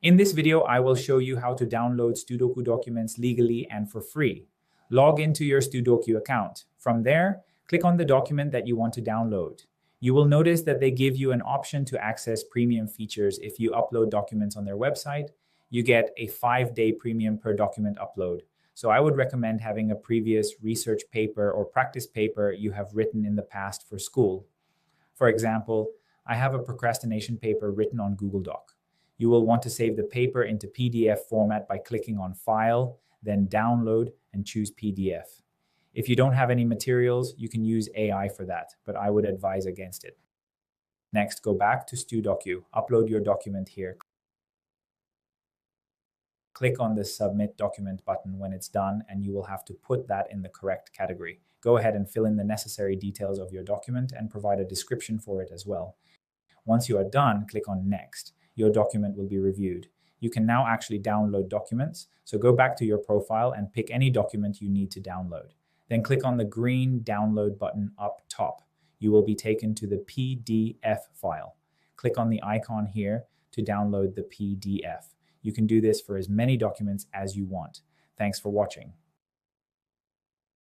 In this video, I will show you how to download Studocu documents legally and for free. Log into your Studocu account. From there, click on the document that you want to download. You will notice that they give you an option to access premium features. If you upload documents on their website, you get a 5-day premium per document upload. So I would recommend having a previous research paper or practice paper you have written in the past for school. For example, I have a procrastination paper written on Google Doc. You will want to save the paper into PDF format by clicking on File, then Download, and choose PDF. If you don't have any materials, you can use AI for that, but I would advise against it. Next, go back to Studocu. Upload your document here. Click on the Submit Document button when it's done, and you will have to put that in the correct category. Go ahead and fill in the necessary details of your document and provide a description for it as well. Once you are done, click on Next. Your document will be reviewed. You can now actually download documents, so go back to your profile and pick any document you need to download. Then click on the green Download button up top. You will be taken to the PDF file. Click on the icon here to download the PDF. You can do this for as many documents as you want. Thanks for watching.